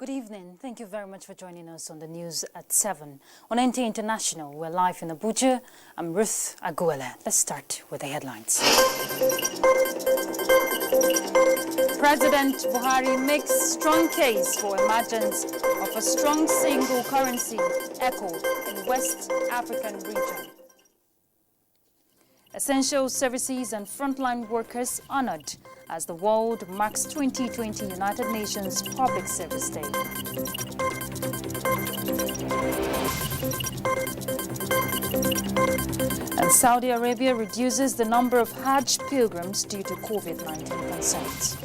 Good evening. Thank you very much for joining us on the news at 7. On NTA International, we're live in Abuja. I'm Ruth Aguela. Let's start with the headlines. President Buhari makes strong case for emergence of a strong single currency echo in West African region. Essential services and frontline workers honored as the world marks 2020 United Nations Public Service Day. And Saudi Arabia reduces the number of Hajj pilgrims due to COVID-19 concerns.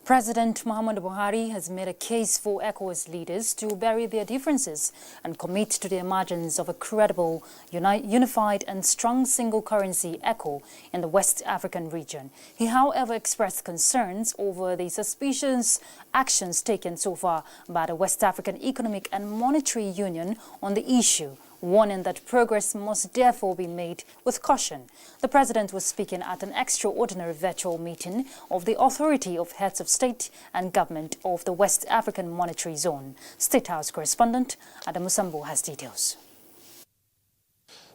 President Muhammadu Buhari has made a case for ECOWAS leaders to bury their differences and commit to the emergence of a credible, unified and strong single currency ECO in the West African region. He, however, expressed concerns over the suspicious actions taken so far by the West African Economic and Monetary Union on the issue, warning that progress must therefore be made with caution. The president was speaking at an extraordinary virtual meeting of the Authority of Heads of State and Government of the West African Monetary Zone. State House correspondent Adamu Sambo has details.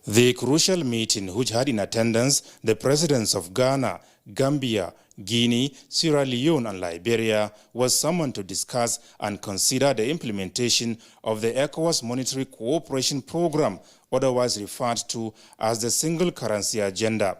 The crucial meeting, which had in attendance the presidents of Ghana, Gambia, Guinea, Sierra Leone and Liberia, was summoned to discuss and consider the implementation of the ECOWAS Monetary Cooperation Program, otherwise referred to as the Single Currency Agenda.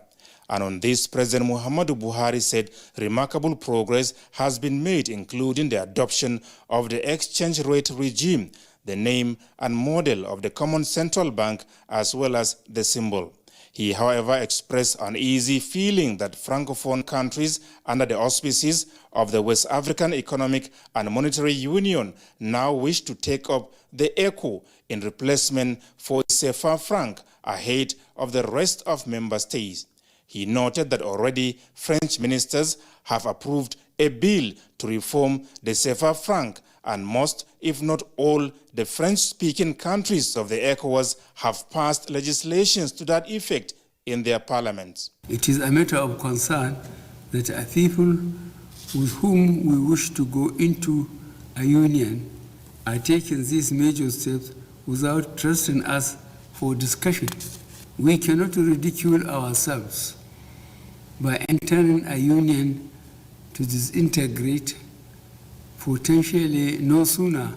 And on this, President Muhammadu Buhari said remarkable progress has been made, including the adoption of the exchange rate regime, the name and model of the common central bank, as well as the symbol. He, however, expressed uneasy feeling that Francophone countries under the auspices of the West African Economic and Monetary Union now wish to take up the ECO in replacement for CFA franc ahead of the rest of member states. He noted that already French ministers have approved a bill to reform the CFA franc, and most, if not all, the French-speaking countries of the ECOWAS have passed legislations to that effect in their parliaments. It is a matter of concern that a people with whom we wish to go into a union are taking these major steps without trusting us for discussion. We cannot ridicule ourselves by entering a union to disintegrate potentially no sooner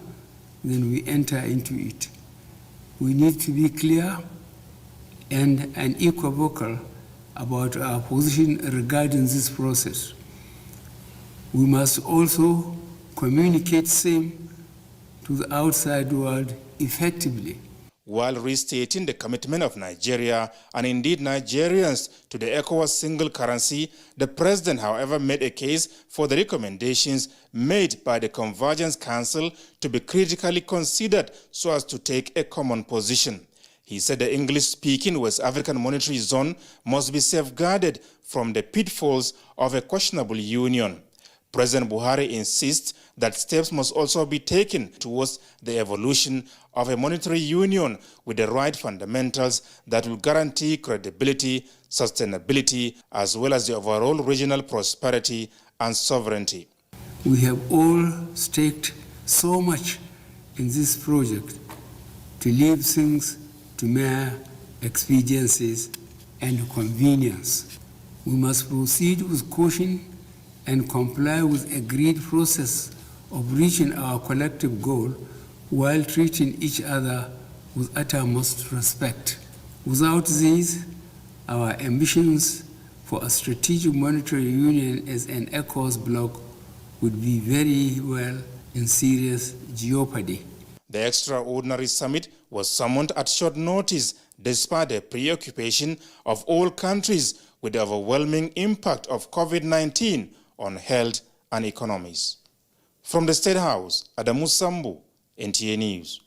than we enter into it. We need to be clear and unequivocal about our position regarding this process. We must also communicate same to the outside world effectively. While restating the commitment of Nigeria and indeed Nigerians to the ECOWAS single currency, the president, however, made a case for the recommendations made by the Convergence Council to be critically considered so as to take a common position. He said the English-speaking West African Monetary Zone must be safeguarded from the pitfalls of a questionable union. President Buhari insists that steps must also be taken towards the evolution of a monetary union with the right fundamentals that will guarantee credibility, sustainability, as well as the overall regional prosperity and sovereignty. We have all staked so much in this project to leave things to mere expediencies and convenience. We must proceed with caution and comply with agreed process of reaching our collective goal while treating each other with uttermost respect. Without these, our ambitions for a strategic monetary union as an ECOWAS bloc would be very well in serious jeopardy. The extraordinary summit was summoned at short notice despite the preoccupation of all countries with the overwhelming impact of COVID-19 on health and economies. From the State House, Adamu Sambu, NTA News.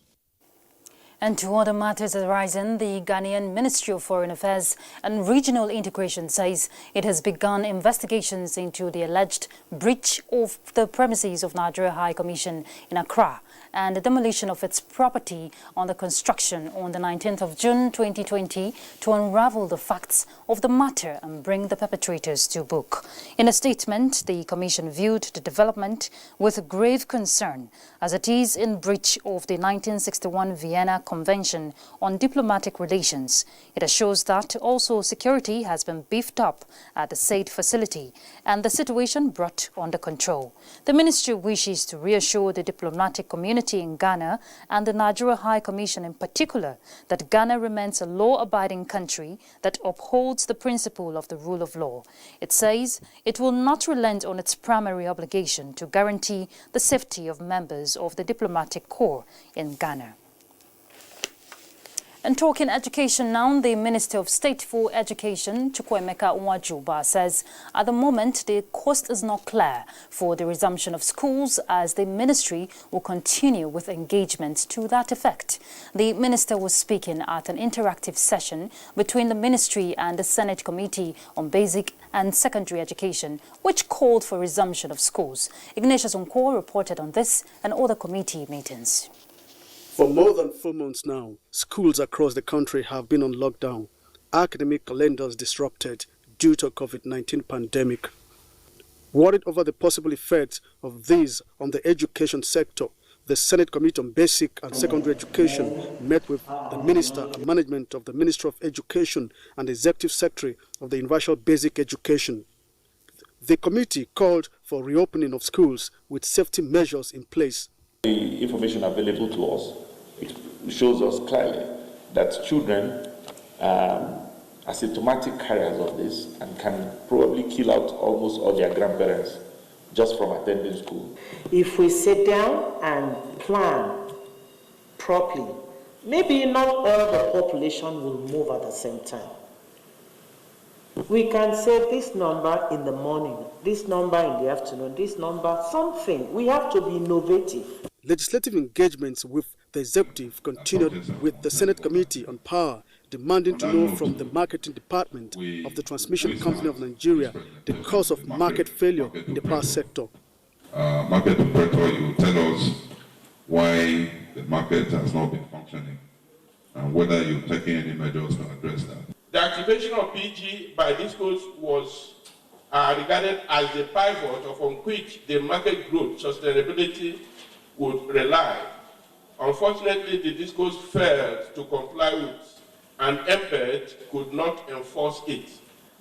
And to other matters arising, the Ghanaian Ministry of Foreign Affairs and Regional Integration says it has begun investigations into the alleged breach of the premises of Nigeria High Commission in Accra and the demolition of its property on the construction on the 19th of June 2020 to unravel the facts of the matter and bring the perpetrators to book. In a statement, the Commission viewed the development with grave concern as it is in breach of the 1961 Vienna Convention on Diplomatic Relations. It assures that also security has been beefed up at the said facility and the situation brought under control. The ministry wishes to reassure the diplomatic community in Ghana and the Nigeria High Commission in particular that Ghana remains a law-abiding country that upholds the principle of the rule of law. It says it will not relent on its primary obligation to guarantee the safety of members of the diplomatic corps in Ghana. And talking education now, the Minister of State for Education, Chukwuemeka Nwajuba, says at the moment the coast is not clear for the resumption of schools as the ministry will continue with engagements to that effect. The minister was speaking at an interactive session between the ministry and the Senate Committee on Basic and Secondary Education, which called for resumption of schools. Ignatius Onkwo reported on this and other committee meetings. For more than 4 months now, schools across the country have been on lockdown, academic calendars disrupted due to COVID-19 pandemic. Worried over the possible effects of these on the education sector, the Senate Committee on Basic and Secondary Education met with the Minister and Management of the Ministry of Education and the Executive Secretary of the Universal Basic Education. The committee called for reopening of schools with safety measures in place. The information available to us, it shows us clearly that children are asymptomatic carriers of this and can probably kill out almost all their grandparents just from attending school. If we sit down and plan properly, maybe not all the population will move at the same time. We can say this number in the morning, this number in the afternoon, this number, something. We have to be innovative. Legislative engagements with the executive continued with the Senate Committee on Power demanding to know from the marketing department of the Transmission Company of Nigeria the cause of market failure in the power sector. Market operator, you tell us why the market has not been functioning and whether you're taking any measures to address that. The activation of PG by discos was regarded as the pivot upon which the market growth sustainability would rely. Unfortunately, the discos failed to comply with, and MPED could not enforce it.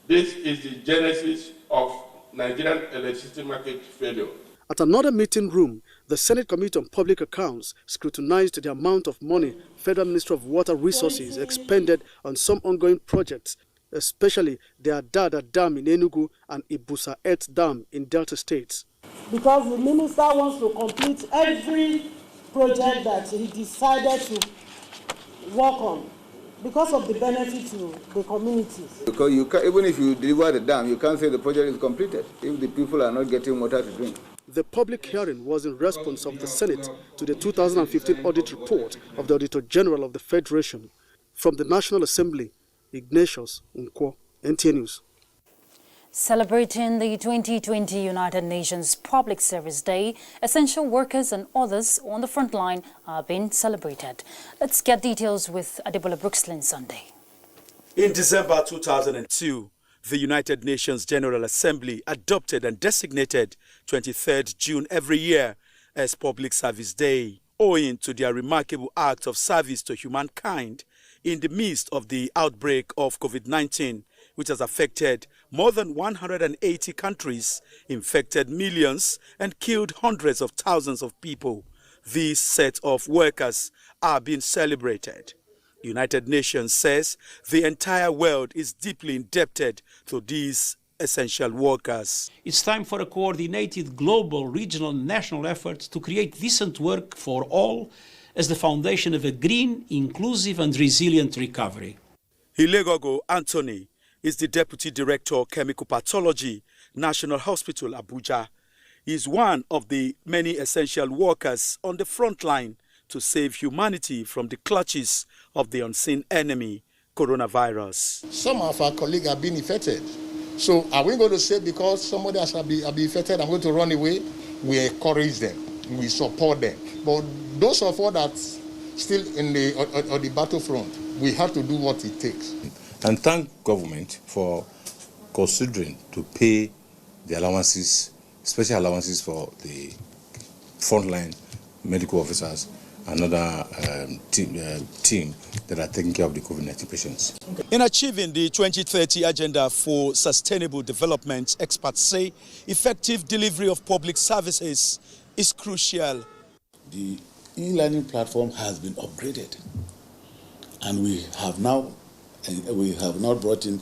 This is the genesis of Nigerian electricity market failure. At another meeting room, the Senate Committee on Public Accounts scrutinized the amount of money Federal Ministry of Water Resources expended on some ongoing projects, especially the Adada Dam in Enugu and Ibusa Earth Dam in Delta States. Because the minister wants to complete every project that he decided to work on because of the benefit to the communities. Because you can, even if you deliver the dam, you can't say the project is completed if the people are not getting water to drink. The public hearing was in response of the Senate to the 2015 audit report of the Auditor General of the Federation. From the National Assembly, Ignatius Onkwo, NTA News. Celebrating the 2020 United Nations Public Service Day, essential workers and others on the front line are being celebrated. Let's get details with Adebola Brookslyn Sunday. In December 2002, the United Nations General Assembly adopted and designated 23rd June every year as Public Service Day, owing to their remarkable act of service to humankind in the midst of the outbreak of COVID-19, which has affected more than 180 countries, infected millions, and killed hundreds of thousands of people. These set of workers are being celebrated. The United Nations says the entire world is deeply indebted to these essential workers. It's time for a coordinated global, regional, and national effort to create decent work for all as the foundation of a green, inclusive, and resilient recovery. Ilegogo Anthony is the Deputy Director, Chemical Pathology, National Hospital, Abuja. He is one of the many essential workers on the front line to save humanity from the clutches of the unseen enemy, coronavirus. Some of our colleagues have been infected. So are we going to say because somebody has been infected, I'm going to run away? We encourage them. We support them. But those of us that still on the battlefront, we have to do what it takes. And thank government for considering to pay the allowances, special allowances for the frontline medical officers and other team that are taking care of the COVID-19 patients. In achieving the 2030 Agenda for Sustainable Development, experts say effective delivery of public services is crucial. The e-learning platform has been upgraded, and we have now brought in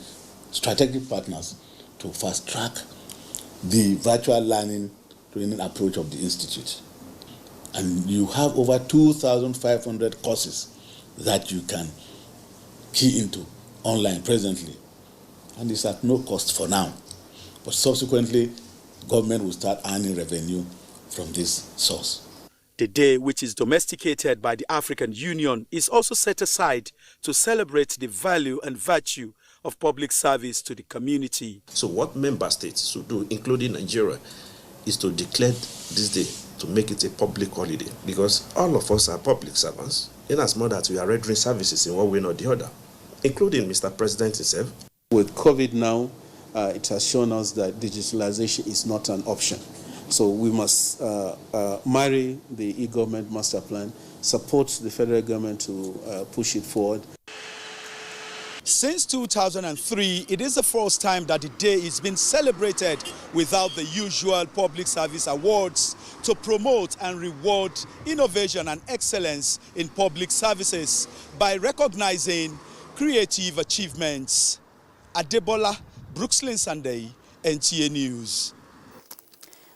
strategic partners to fast-track the virtual learning training approach of the Institute. And you have over 2,500 courses that you can key into online presently. And it's at no cost for now. But subsequently, government will start earning revenue from this source. The day, which is domesticated by the African Union, is also set aside to celebrate the value and virtue of public service to the community. So what member states should do, including Nigeria, is to declare this day to make it a public holiday, because all of us are public servants, in as much as we are rendering services in one way or the other, including Mr. President himself. With COVID now, it has shown us that digitalization is not an option. So we must marry the e-government master plan, support the federal government to push it forward. Since 2003, it is the first time that the day is being celebrated without the usual public service awards to promote and reward innovation and excellence in public services by recognizing creative achievements. Adebola, Brooklyn Sunday, NTA News.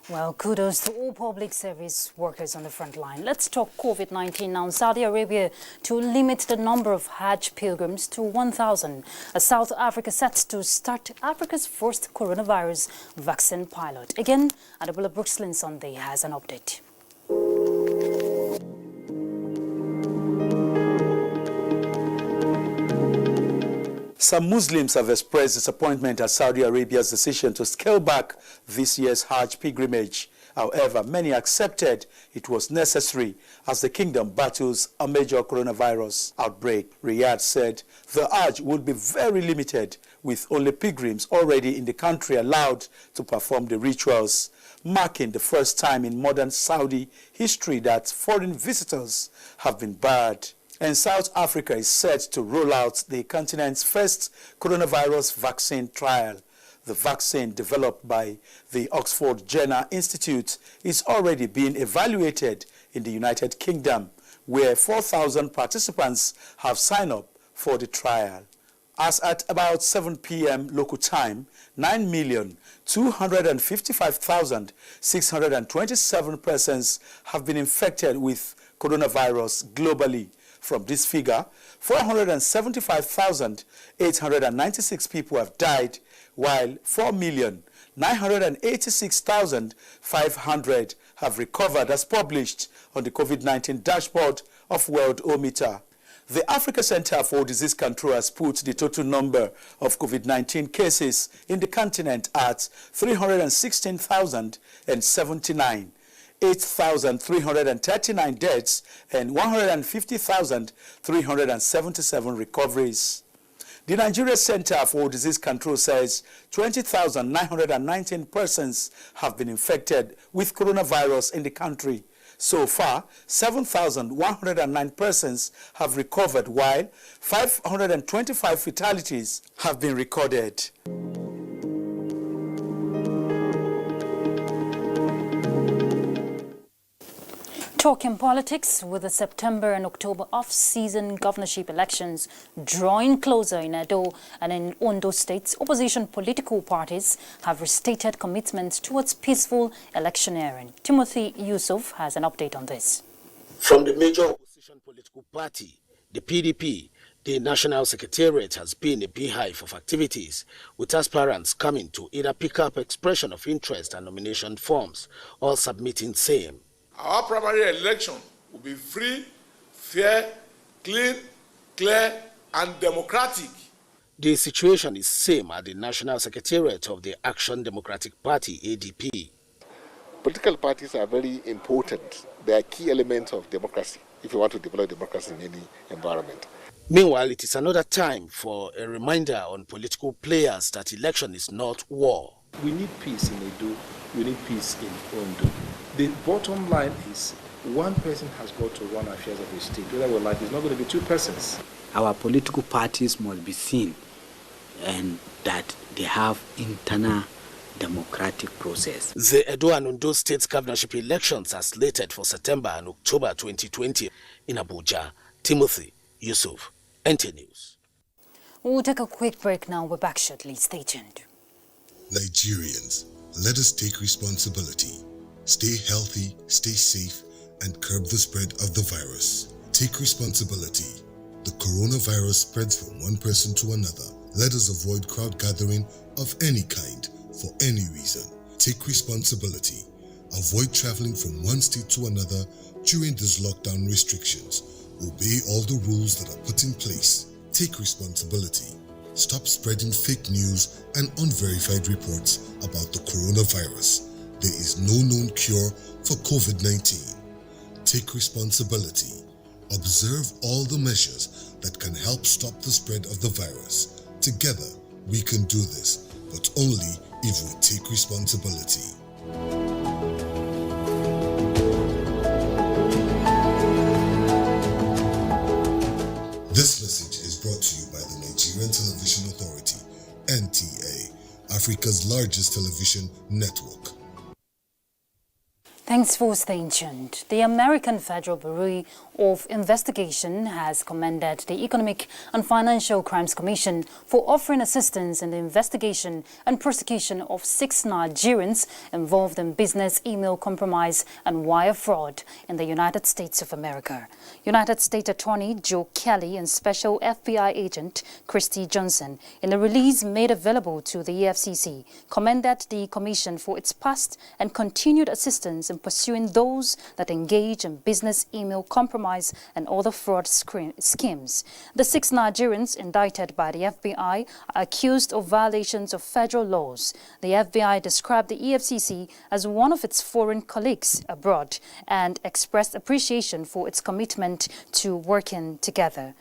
Well, kudos to all public service workers on the front line. Let's talk COVID-19 now. Saudi Arabia to limit the number of Hajj pilgrims to 1,000. South Africa set to start Africa's first coronavirus vaccine pilot. Again, Adebola Brooklyn Sunday has an update. Some Muslims have expressed disappointment at Saudi Arabia's decision to scale back this year's Hajj pilgrimage. However, many accepted it was necessary as the kingdom battles a major coronavirus outbreak. Riyadh said the Hajj would be very limited, with only pilgrims already in the country allowed to perform the rituals, marking the first time in modern Saudi history that foreign visitors have been barred. And South Africa is set to roll out the continent's first coronavirus vaccine trial. The vaccine, developed by the Oxford Jenner Institute, is already being evaluated in the United Kingdom, where 4,000 participants have signed up for the trial. As at about 7 p.m. local time, 9,255,627 persons have been infected with coronavirus globally. From this figure, 475,896 people have died, while 4,986,500 have recovered, as published on the COVID-19 dashboard of Worldometer. The Africa Center for Disease Control has put the total number of COVID-19 cases in the continent at 316,079. 8,339 deaths and 150,377 recoveries. The Nigeria Center for Disease Control says 20,919 persons have been infected with coronavirus in the country. So far, 7,109 persons have recovered, while 525 fatalities have been recorded. Talking politics, with the September and October off-season governorship elections drawing closer in Edo and in Ondo states, opposition political parties have restated commitments towards peaceful electioneering. Timothy Yusuf has an update on this. From the major opposition political party, the PDP, the National Secretariat has been a beehive of activities, with aspirants coming to either pick up expression of interest and nomination forms or submitting same. Our primary election will be free, fair, clean, clear, and democratic. The situation is same at the National Secretariat of the Action Democratic Party, ADP. Political parties are very important. They are key elements of democracy if you want to develop democracy in any environment. Meanwhile, it is another time for a reminder on political players that election is not war. We need peace in Edo. We need peace in Ondo. The bottom line is one person has got to run affairs of the state. Whether we like, it's not going to be two persons. Our political parties must be seen and that they have internal democratic process. The Edo and Ondo state governorship elections are slated for September and October 2020 in Abuja. Timothy Yusuf, NTA News. We'll take a quick break now. We're back shortly. Stay tuned. Nigerians, let us take responsibility. Stay healthy, stay safe, and curb the spread of the virus. Take responsibility. The coronavirus spreads from one person to another. Let us avoid crowd gathering of any kind for any reason. Take responsibility. Avoid traveling from one state to another during these lockdown restrictions. Obey all the rules that are put in place. Take responsibility. Stop spreading fake news and unverified reports about the coronavirus. There is no known cure for COVID-19. Take responsibility. Observe all the measures that can help stop the spread of the virus. Together, we can do this, but only if we take responsibility. This message is brought to you by the Nigerian Television Authority, NTA, Africa's largest television network. Thanks for staying tuned. The American Federal Bureau of Investigation has commended the Economic and Financial Crimes Commission for offering assistance in the investigation and prosecution of 6 Nigerians involved in business email compromise and wire fraud in the United States of America. United States Attorney Joe Kelly and Special FBI Agent Christy Johnson, in a release made available to the EFCC, commended the Commission for its past and continued assistance in pursuing those that engage in business email compromise and other fraud schemes. The 6 Nigerians indicted by the FBI are accused of violations of federal laws. The FBI described the EFCC as one of its foreign colleagues abroad and expressed appreciation for its commitment to working together.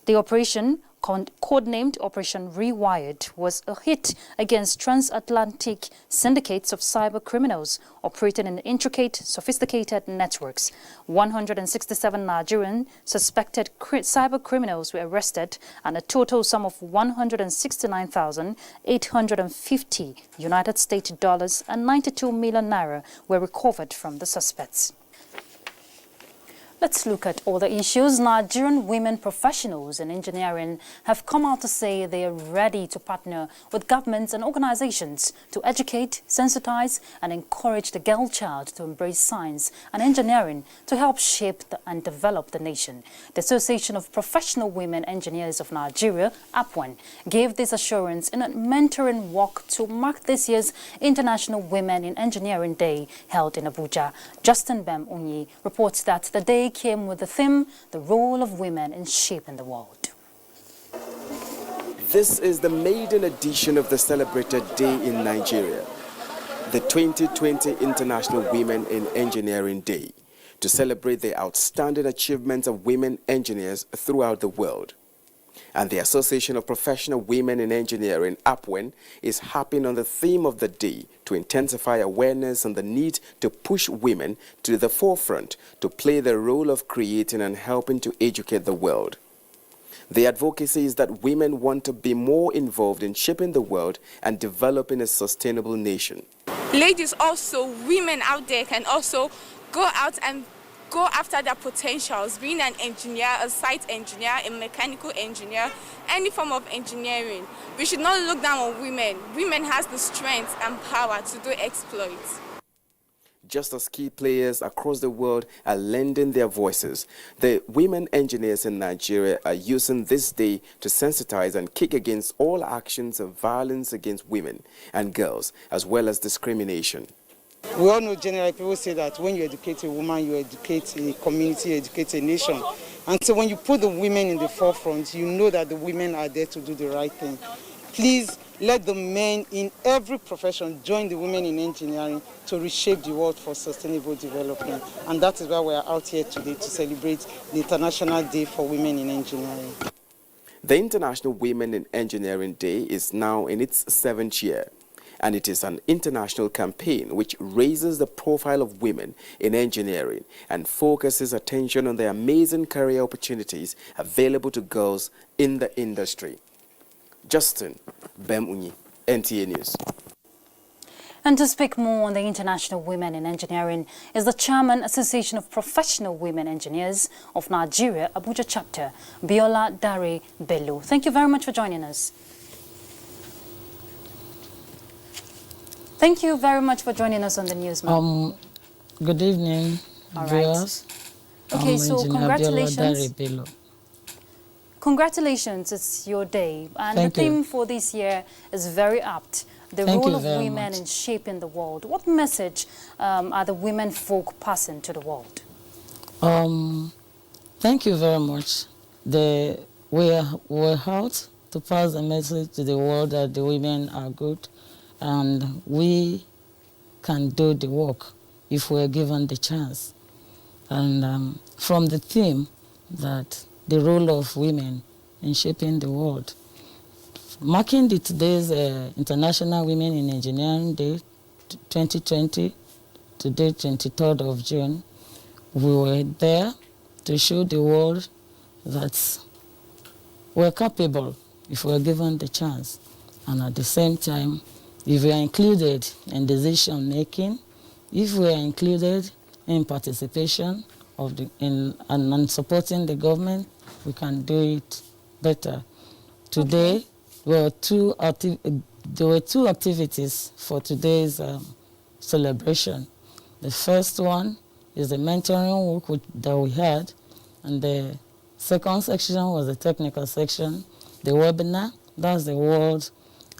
The operation, codenamed Operation Rewired, was a hit against transatlantic syndicates of cyber criminals operating in intricate, sophisticated networks. 167 Nigerian suspected cyber criminals were arrested, and a total sum of $169,850 United States dollars and 92 million naira were recovered from the suspects. Let's look at other issues. Nigerian women professionals in engineering have come out to say they are ready to partner with governments and organizations to educate, sensitize, and encourage the girl child to embrace science and engineering to help shape and develop the nation. The Association of Professional Women Engineers of Nigeria, APWEN, gave this assurance in a mentoring walk to mark this year's International Women in Engineering Day held in Abuja. Justin Bem Unyi reports that the day came with the theme, the role of women in shaping the world. This is the maiden edition of the celebrated day in Nigeria, the 2020 International Women in Engineering Day, to celebrate the outstanding achievements of women engineers throughout the world. And the Association of Professional Women in Engineering, APWEN, is harping on the theme of the day to intensify awareness on the need to push women to the forefront to play the role of creating and helping to educate the world. The advocacy is that women want to be more involved in shaping the world and developing a sustainable nation. Ladies, also women out there, can also go out and go after their potentials, being an engineer, a site engineer, a mechanical engineer, any form of engineering. We should not look down on women. Women has the strength and power to do exploits. Just as key players across the world are lending their voices, the women engineers in Nigeria are using this day to sensitize and kick against all actions of violence against women and girls, as well as discrimination. We all know generally people say that when you educate a woman, you educate a community, you educate a nation. And so when you put the women in the forefront, you know that the women are there to do the right thing. Please let the men in every profession join the women in engineering to reshape the world for sustainable development. And that is why we are out here today to celebrate the International Day for Women in Engineering. The International Women in Engineering Day is now in its 7th year, and it is an international campaign which raises the profile of women in engineering and focuses attention on the amazing career opportunities available to girls in the industry. Justin Bemunyi, NTA News. And to speak more on the International Women in Engineering is the Chairman, Association of Professional Women Engineers of Nigeria, Abuja chapter, Biola Dare Bello. Thank you very much for joining us. Thank you very much for joining us on the news, ma'am. Good evening, viewers. Okay, so congratulations. Bello. Congratulations, it's your day. And Thank the theme you. for this year is very apt. The Thank role you of very women much. in shaping the world. What message are the women folk passing to the world? Thank you very much. We're out to pass a message to the world that the women are good and we can do the work if we're given the chance. And from the theme that the role of women in shaping the world, marking today's International Women in Engineering Day 2020, today 23rd of June, we were there to show the world that we're capable if we're given the chance. And at the same time, if we are included in decision making, if we are included in participation and supporting the government, we can do it better. Today, there were two activities for today's celebration. The first one is the mentoring work that we had, and the second section was the technical section, the webinar, that's the world,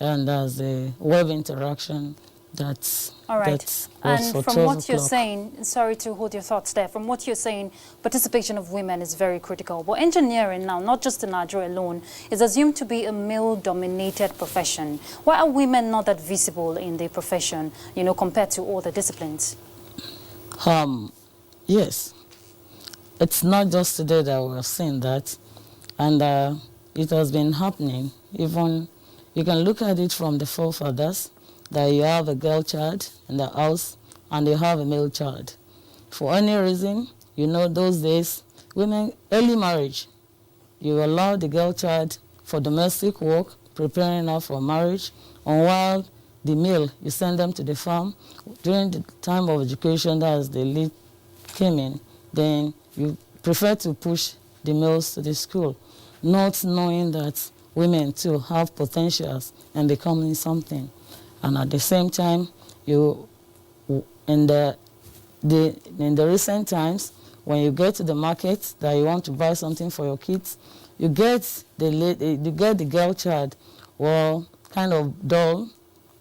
and that's the web interaction. That's all right. And from what you're saying, sorry to hold your thoughts there, from what you're saying, participation of women is very critical. But engineering now, not just in Nigeria alone, is assumed to be a male-dominated profession. Why are women not that visible in the profession, compared to other disciplines? Yes. It's not just today that we're seeing that, and it has been happening. Even you can look at it from the forefathers, that you have a girl child in the house and you have a male child. For any reason, those days, women, early marriage, you allow the girl child for domestic work, preparing her for marriage, and while the male, you send them to the farm. During the time of education, as the lead came in, then you prefer to push the males to the school, not knowing that women too have potentials and becoming something. And at the same time, in the recent times, when you get to the market that you want to buy something for your kids, you get the girl child, kind of doll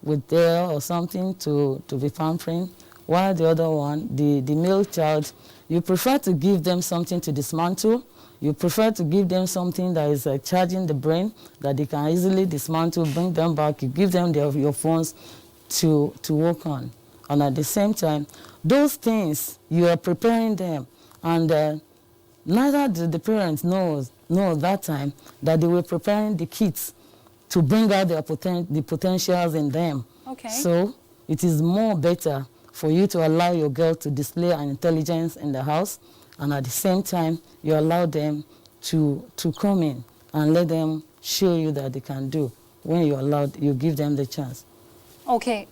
with there or something to be pampering, while the other one, the male child, you prefer to give them something to dismantle. You prefer to give them something that is charging the brain, that they can easily dismantle, bring them back. You give them your phones to work on. And at the same time, those things, you are preparing them. And neither did the parents know that time that they were preparing the kids to bring out the potentials in them. Okay. So it is more better for you to allow your girl to display an intelligence in the house, and at the same time, you allow them to come in and let them show you that they can do when you give them the chance. Okay,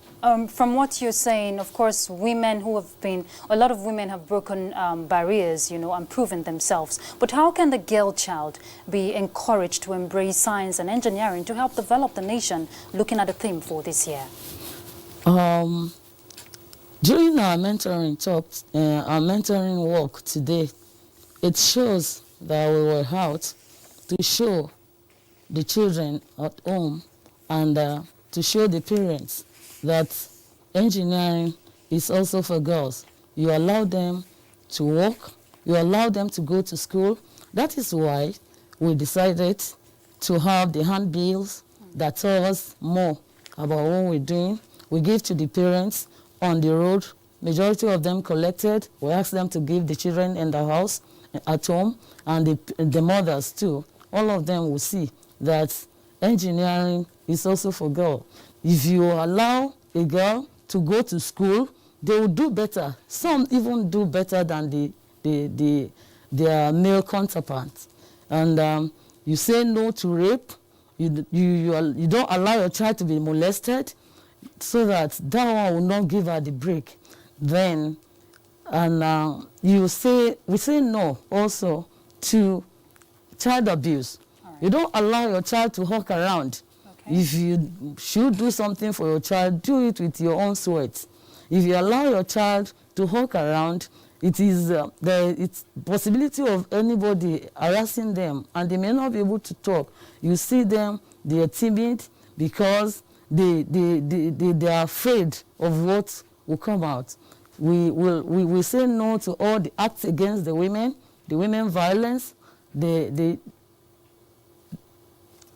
from what you're saying, of course, a lot of women have broken barriers, and proven themselves. But how can the girl child be encouraged to embrace science and engineering to help develop the nation, looking at the theme for this year? During our mentoring work today, it shows that we were out to show the children at home and to show the parents that engineering is also for girls. You allow them to work, you allow them to go to school. That is why we decided to have the handbills that tell us more about what we're doing. We give to the parents on the road. Majority of them collected. We ask them to give the children in the house, at home, and the mothers too. All of them will see that engineering is also for girls. If you allow a girl to go to school, they will do better. Some even do better than their male counterparts. And you say no to rape. You don't allow your child to be molested, so that one will not give her the break. Then, and we say no also to child abuse. Right. You don't allow your child to walk around. Okay. If you should do something for your child, do it with your own sweat. If you allow your child to walk around, it is it's possibility of anybody harassing them, and they may not be able to talk. You see them, they are timid because they are afraid of what will come out. We say no to all the acts against the women violence.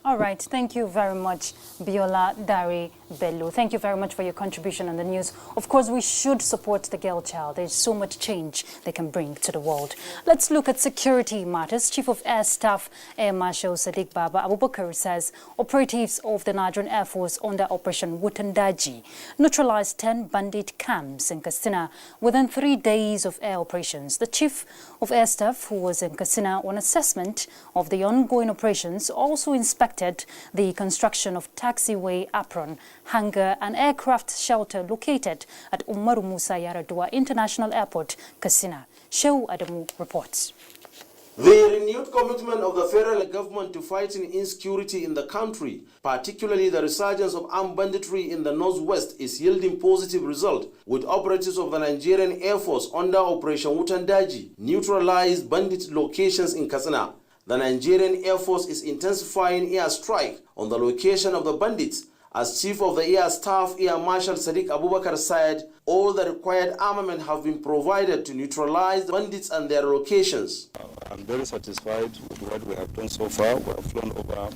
All right, thank you very much, Biola Dari Bello. Thank you very much for your contribution on the news. Of course, we should support the girl child. There's so much change they can bring to the world. Let's look at security matters. Chief of Air Staff Air Marshal Sadiq Baba Abubakar says operatives of the Nigerian Air Force under Operation Wutandaji neutralized 10 bandit camps in Katsina within 3 days of air operations. The Chief of Air Staff, who was in Katsina on assessment of the ongoing operations, also inspected the construction of taxiway apron, hangar and aircraft shelter located at Umaru Musa Yaradua International Airport, Katsina. Shehu Adamu reports. The renewed commitment of the federal government to fighting insecurity in the country, particularly the resurgence of armed banditry in the northwest, is yielding positive results, with operatives of the Nigerian Air Force under Operation Wutandaji neutralized bandit locations in Katsina. The Nigerian Air Force is intensifying air strike on the location of the bandits. As Chief of the Air Staff, Air Marshal Sadiq Abubakar said, all the required armament have been provided to neutralize the bandits and their locations. I'm very satisfied with what we have done so far. We have flown over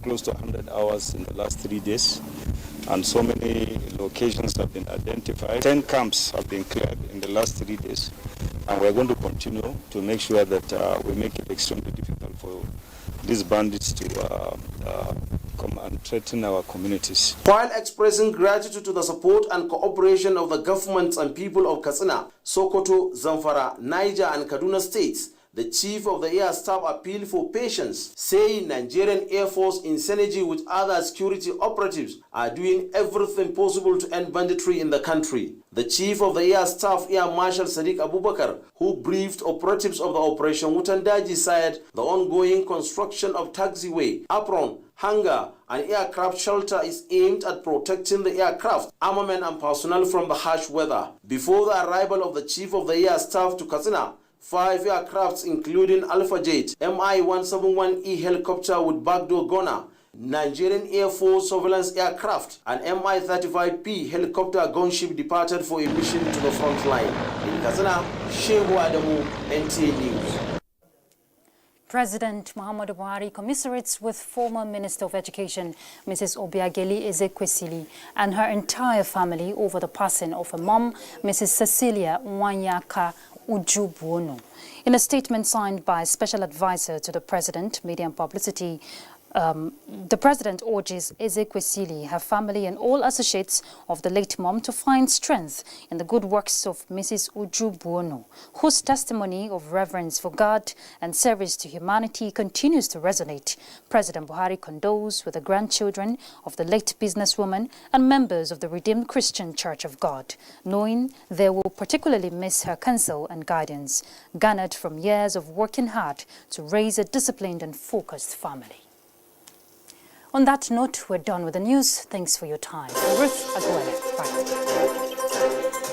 close to 100 hours in the last 3 days, and so many locations have been identified. 10 camps have been cleared in the last 3 days, and we're going to continue to make sure that we make it extremely difficult for these bandits to come and threaten our communities. While expressing gratitude to the support and cooperation of the governments and people of Katsina, Sokoto, Zamfara, Niger and Kaduna states, the Chief of the Air Staff appealed for patience, saying Nigerian Air Force in synergy with other security operatives are doing everything possible to end banditry in the country. The Chief of the Air Staff, Air Marshal Sadiq Abubakar, who briefed operatives of the Operation Wutandaji, said the ongoing construction of taxiway, apron, hangar and aircraft shelter is aimed at protecting the aircraft, armament and personnel from the harsh weather. Before the arrival of the Chief of the Air Staff to Katsina, 5 aircrafts including Alpha Jet, Mi-171E helicopter with backdoor gunner, Nigerian Air Force surveillance aircraft, and Mi-35P helicopter gunship departed for a mission to the front line. In Katsina, Shehu Adamu, NTA News. President Muhammadu Buhari commiserates with former Minister of Education, Mrs. Obiageli Ezekwesili, and her entire family over the passing of her mom, Mrs. Cecilia Nwanyaka Ujubuonu. In a statement signed by Special Advisor to the President, Media and Publicity, the President urges Ezekwesili, her family and all associates of the late mom to find strength in the good works of Mrs. Ujubuonu, whose testimony of reverence for God and service to humanity continues to resonate. President Buhari condoles with the grandchildren of the late businesswoman and members of the Redeemed Christian Church of God, knowing they will particularly miss her counsel and guidance, garnered from years of working hard to raise a disciplined and focused family. On that note, we're done with the news. Thanks for your time. Ruth Aguilera. Bye.